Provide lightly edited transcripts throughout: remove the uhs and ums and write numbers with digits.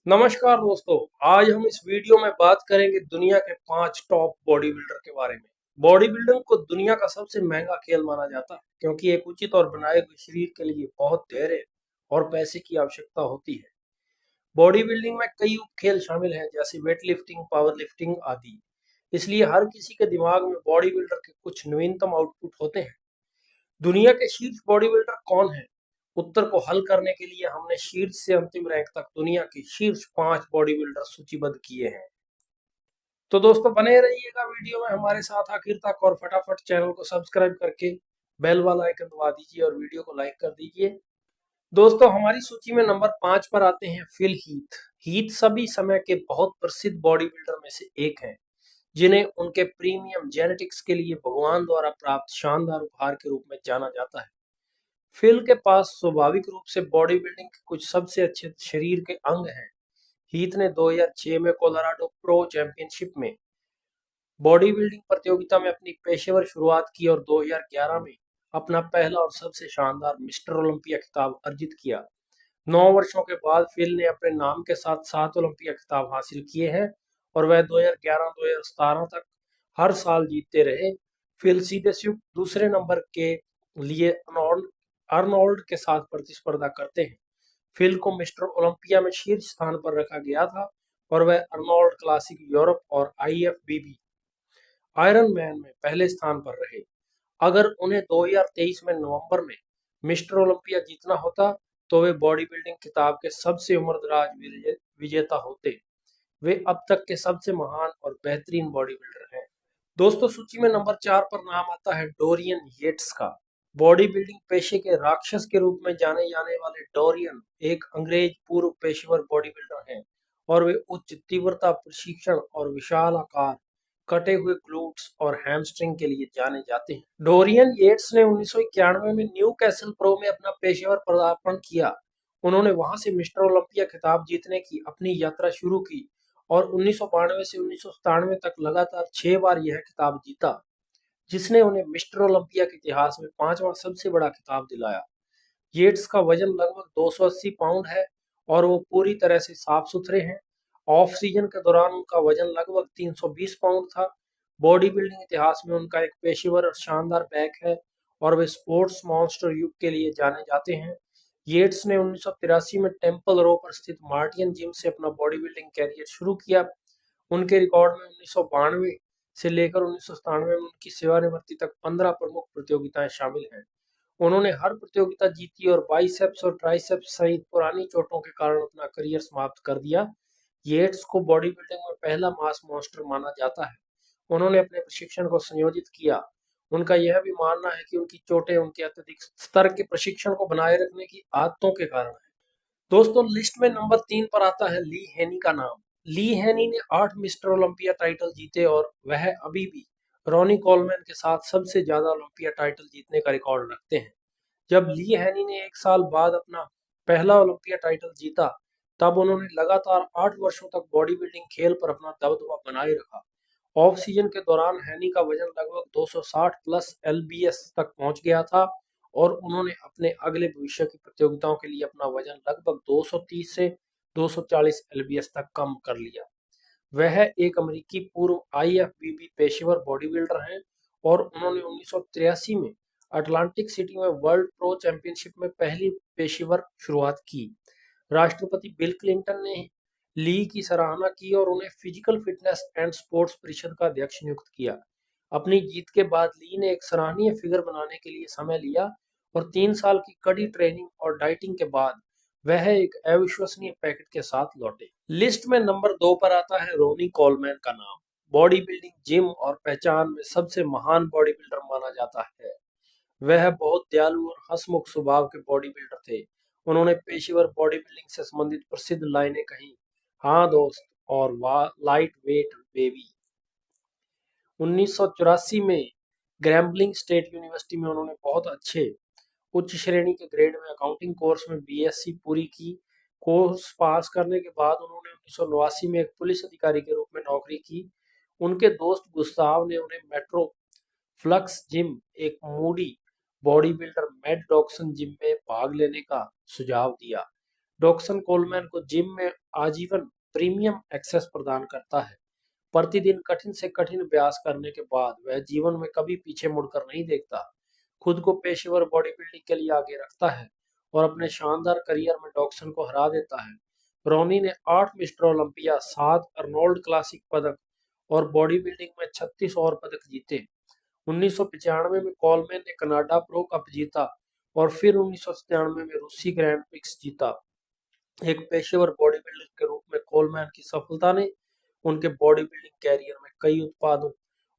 नमस्कार दोस्तों। आज हम इस वीडियो में बात करेंगे दुनिया के 5 टॉप बॉडी बिल्डर के बारे में। बॉडी बिल्डिंग को दुनिया का सबसे महंगा खेल माना जाता है क्योंकि एक उचित और बनाए हुए शरीर के लिए बहुत धैर्य और पैसे की आवश्यकता होती है। बॉडी बिल्डिंग में कई उपखेल शामिल हैं जैसे वेट लिफ्टिंग, पावर लिफ्टिंग आदि। इसलिए हर किसी के दिमाग में बॉडी बिल्डर के कुछ नवीनतम आउटपुट होते हैं। दुनिया के शीर्ष बॉडी बिल्डर कौन है? उत्तर को हल करने के लिए हमने शीर्ष से अंतिम रैंक तक दुनिया के शीर्ष 5 बॉडी बिल्डर सूचीबद्ध किए हैं। तो दोस्तों बने रहिएगा वीडियो में हमारे साथ आखिर तक और फटाफट चैनल को सब्सक्राइब करके बेल वाला आइकन दबा दीजिए और वीडियो को लाइक कर दीजिए। दोस्तों हमारी सूची में नंबर 5 पर आते हैं फिल हीथ। हीथ सभी समय के बहुत प्रसिद्ध बॉडी बिल्डर में से एक हैं, जिन्हें उनके प्रीमियम जेनेटिक्स के लिए भगवान द्वारा प्राप्त शानदार उपहार के रूप में जाना जाता है। फिल के पास स्वाभाविक रूप से बॉडी बिल्डिंग के कुछ सबसे अच्छे शरीर के अंग हैं। हीथ ने 2006 में कोलोराडो प्रो चैंपियनशिप में बॉडी बिल्डिंग प्रतियोगिता में अपनी पेशेवर शुरुआत की और 2011 में अपना पहला और सबसे शानदार मिस्टर ओलंपिया खिताब अर्जित किया। 9 वर्षों के बाद फिल ने अपने नाम के साथ 7 ओलंपिया खिताब हासिल किए हैं और वह 2011-2017 तक हर साल जीतते रहे। फिल सीधे सिर्फ दूसरे नंबर के लिए अर्नोल्ड के साथ प्रतिस्पर्धा करते हैं। फिल को मिस्टर ओलंपिया में शीर्ष स्थान पर रखा गया था और वह अर्नोल्ड क्लासिक यूरोप और आईएफबीबी आयरन मैन में पहले स्थान पर रहे। अगर उन्हें 2023 में नवंबर में मिस्टर ओलंपिया जीतना होता तो वे बॉडी बिल्डिंग खिताब के सबसे उम्रदराज विजेता होते। वे अब तक के सबसे महान और बेहतरीन बॉडी बिल्डर हैं। दोस्तों सूची में नंबर 4 पर नाम आता है डोरियन येट्स का। बॉडी बिल्डिंग पेशे के राक्षस के रूप में जाने जाने वाले डोरियन एक अंग्रेज पूर्व पेशेवर बॉडी बिल्डर हैं और वे उच्च तीव्रता प्रशिक्षण और विशाल आकार, कटे हुए ग्लूट्स और हैमस्ट्रिंग के लिए जाने जाते हैं। डोरियन येट्स ने 1991 में न्यू कैसल प्रो में अपना पेशेवर पदार्पण किया। उन्होंने वहां से मिस्टर ओलंपिया खिताब जीतने की अपनी यात्रा शुरू की और 1992 से 1997 तक लगातार 6 बार यह खिताब जीता, जिसने उन्हें मिस्टर ओलंपिया के इतिहास में 5वां सबसे बड़ा खिताब दिलाया। येट्स का वजन लगभग 280 पाउंड है और वो पूरी तरह से साफ सुथरे हैं। ऑफ सीजन के दौरान उनका वजन लगभग 320 पाउंड था। बॉडी बिल्डिंग इतिहास में उनका एक पेशेवर और शानदार बैक है और वे स्पोर्ट्स मॉन्स्टर युग के लिए जाने जाते हैं। येट्स ने 1983 में टेम्पल रो पर स्थित मार्टियन जिम से अपना बॉडी बिल्डिंग कैरियर शुरू किया। उनके रिकॉर्ड में 1992 से लेकर 1997 में उनकी सेवानिवृत्ति तक 15 प्रमुख प्रतियोगिताएं शामिल हैं। उन्होंने हर प्रतियोगिता जीती और बाइसेप्स और ट्राइसेप्स सहित पुरानी चोटों के कारण अपना करियर समाप्त कर दिया। येट्स को बॉडी बिल्डिंग में पहला मास मॉन्स्टर माना जाता है। उन्होंने अपने प्रशिक्षण को संयोजित किया। उनका यह भी मानना है कि उनकी चोटें उनके अत्यधिक स्तर के प्रशिक्षण को बनाए रखने की आदतों के कारण है। दोस्तों लिस्ट में नंबर 3 पर आता है ली हेनी का नाम। ली हेनी ने 8 मिस्टर ओलंपिया टाइटल जीते और वह अभी भी रॉनी कोलमैन के साथ सबसे ज्यादा ओलंपिया टाइटल जीतने का रिकॉर्ड रखते हैं। जब ली हेनी ने 1 साल बाद अपना पहला ओलंपिया टाइटल जीता, तब उन्होंने लगातार 8 वर्षों तक बॉडी बिल्डिंग खेल पर अपना दबदबा बनाए रखा। ऑफ सीजन के दौरान हैनी का वजन लगभग 260 प्लस एलबीएस तक पहुंच गया था और उन्होंने अपने अगले भविष्य की प्रतियोगिताओं के लिए अपना वजन लगभग 230 से 240 एलबीएस तक कम कर लिया। वह एक अमेरिकी पूर्व आईएफबीबी पेशेवर बॉडी बिल्डर हैं और उन्होंने 1983 में अटलांटिक सिटी में वर्ल्ड प्रो चैंपियनशिप में पहली पेशेवर शुरुआत की। राष्ट्रपति बिल क्लिंटन ने ली की सराहना की और उन्हें फिजिकल फिटनेस एंड स्पोर्ट्स परिषद का अध्यक्ष नियुक्त किया। अपनी जीत के बाद ली ने एक सराहनीय फिगर बनाने के लिए समय लिया और 3 साल की कड़ी ट्रेनिंग और डाइटिंग के बाद वह एक अविश्वसनीय पैकेट के साथ लौटे। लिस्ट में नंबर 2 पर आता है रोनी कोलमैन का नाम। बॉडी बिल्डिंग जिम और पहचान में सबसे महान बॉडी बिल्डर माना जाता है। वह बहुत दयालु और हंसमुख स्वभाव के बॉडी बिल्डर थे। उन्होंने पेशेवर बॉडी बिल्डिंग से संबंधित प्रसिद्ध लाइनें कही, हाँ दोस्त और वाह लाइट वेट बेबी। 1984 में ग्रैम्बलिंग स्टेट यूनिवर्सिटी में उन्होंने बहुत अच्छे उच्च श्रेणी के ग्रेड में अकाउंटिंग कोर्स में बीएससी पूरी की। कोर्स पास करने के बाद उन्होंने 1989 में एक पुलिस अधिकारी के रूप में नौकरी की। उनके दोस्त गुस्ताव ने उन्हें मेट्रो फ्लक्स जिम, एक मूडी बॉडी बिल्डर मैड डॉक्सन जिम में भाग लेने का सुझाव दिया। डॉक्सन कोलमैन को जिम में आजीवन प्रीमियम एक्सेस प्रदान करता है। प्रतिदिन कठिन से कठिन अभ्यास करने के बाद वह जीवन में कभी पीछे मुड़कर नहीं देखता, खुद को पेशेवर बॉडी बिल्डिंग के लिए आगे रखता है और अपने शानदार करियर में डॉक्सन को हरा देता है। रोनी ने 8 मिस्टर ओलंपिया, 7 अर्नोल्ड क्लासिक पदक और बॉडी बिल्डिंग में 36 और पदक जीते। 1995 में कोलमैन ने कनाडा प्रो कप जीता और फिर 1997 में रूसी ग्रैंड प्रिक्स जीता। एक पेशेवर बॉडी बिल्डर के रूप में कोलमैन की सफलता ने उनके बॉडी बिल्डिंग कैरियर में कई उत्पादों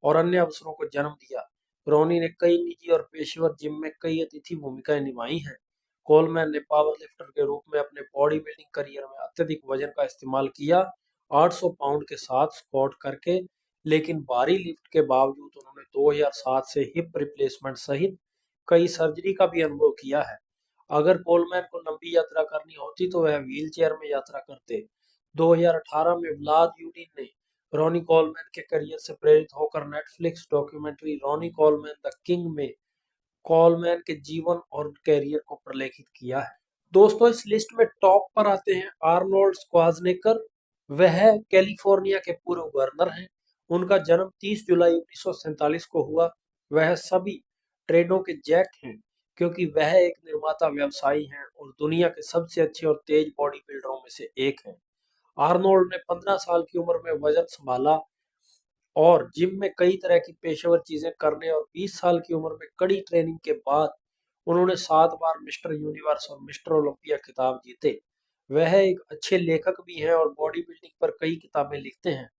और अन्य अवसरों को जन्म दिया। रोनी ने कई निजी और पेशेवर जिम में कई अतिथि भूमिकाएं निभाई हैं। कोलमैन ने पावर लिफ्टर के रूप में अपने बॉडी बिल्डिंग करियर में अत्यधिक वजन का इस्तेमाल किया, 800 पाउंड के साथ स्क्वाट करके, लेकिन भारी लिफ्ट के बावजूद उन्होंने 2007 से हिप रिप्लेसमेंट सहित कई सर्जरी का भी अनुभव किया है। अगर कोलमैन को लंबी यात्रा करनी होती तो वह व्हीलचेयर में यात्रा करते। 2018 में व्लाद यूडिन ने रॉनी कोलमैन के करियर से प्रेरित होकर Netflix documentary Ronnie Coleman the king में कोलमैन के जीवन और कैरियर को प्रलेखित किया है। दोस्तों, इस लिस्ट में टॉप पर आते हैं आर्नोल्ड स्क्वाजनेकर। वह कैलिफोर्निया के पूर्व गवर्नर हैं। उनका जन्म 30 जुलाई 1947 को हुआ। वह सभी ट्रेडों के जैक हैं क्योंकि वह एक निर्माता व्यवसायी हैं और दुनिया के सबसे अच्छे और तेज बॉडी बिल्डरों में से एक हैं। आर्नोल्ड ने 15 साल की उम्र में वजन संभाला और जिम में कई तरह की पेशेवर चीजें करने और 20 साल की उम्र में कड़ी ट्रेनिंग के बाद उन्होंने 7 बार मिस्टर यूनिवर्स और मिस्टर ओलंपिया खिताब जीते। वह एक अच्छे लेखक भी हैं और बॉडी बिल्डिंग पर कई किताबें लिखते हैं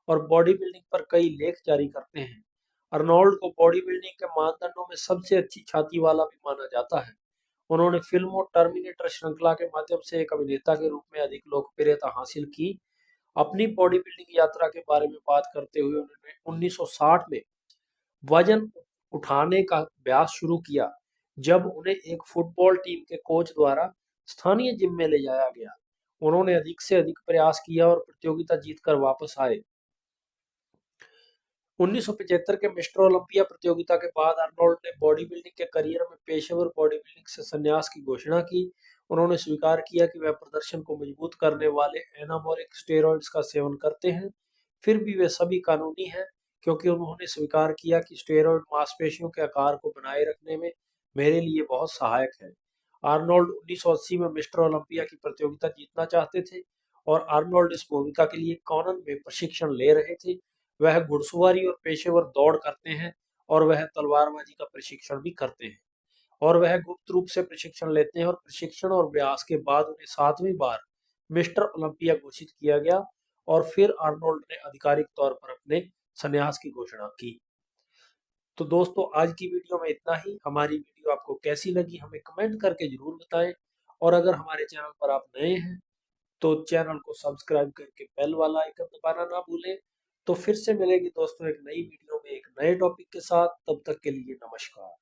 और बॉडी बिल्डिंग पर कई लेख जारी करते हैं। अर्नोल्ड को बॉडी बिल्डिंग के मानदंडों में सबसे अच्छी छाती वाला भी माना जाता है। उन्होंने फिल्मों टर्मिनेटर श्रृंखला के माध्यम से एक अभिनेता के रूप में अधिक लोकप्रियता हासिल की। अपनी बॉडी बिल्डिंग यात्रा के बारे में बात करते हुए उन्होंने 1960 में वजन उठाने का अभ्यास शुरू किया, जब उन्हें एक फुटबॉल टीम के कोच द्वारा स्थानीय जिम में ले जाया गया। उन्होंने अधिक से अधिक प्रयास किया और प्रतियोगिता जीतकर वापस आए। 1975 के मिस्टर ओलंपिया प्रतियोगिता के बाद आर्नोल्ड ने बॉडी बिल्डिंग के करियर में पेशेवर बॉडी बिल्डिंग से संन्यास की घोषणा की। उन्होंने स्वीकार किया कि वह प्रदर्शन को मजबूत करने वाले एनाबॉलिक स्टेरॉइड्स का सेवन करते हैं। फिर भी वे सभी कानूनी हैं क्योंकि उन्होंने स्वीकार किया कि स्टेरॉइड मांसपेशियों के आकार को बनाए रखने में मेरे लिए बहुत सहायक है। आर्नोल्ड 1980 में मिस्टर ओलंपिया की प्रतियोगिता जीतना चाहते थे और आर्नोल्ड इस भूमिका के लिए कॉनन में प्रशिक्षण ले रहे थे। वह घुड़सवारी और पेशेवर दौड़ करते हैं और वह तलवारबाजी का प्रशिक्षण भी करते हैं और वह गुप्त रूप से प्रशिक्षण लेते हैं और प्रशिक्षण और अभ्यास के बाद उन्हें 7वीं बार मिस्टर ओलंपिया घोषित किया गया और फिर आर्नोल्ड ने आधिकारिक तौर पर अपने संन्यास की घोषणा की। तो दोस्तों, आज की वीडियो में इतना ही। हमारी वीडियो आपको कैसी लगी हमें कमेंट करके जरूर बताएं और अगर हमारे चैनल पर आप नए हैं तो चैनल को सब्सक्राइब करके बेल वाला आइकन दबाना ना भूलें। तो फिर से मिलेंगे दोस्तों एक नई वीडियो में एक नए टॉपिक के साथ। तब तक के लिए नमस्कार।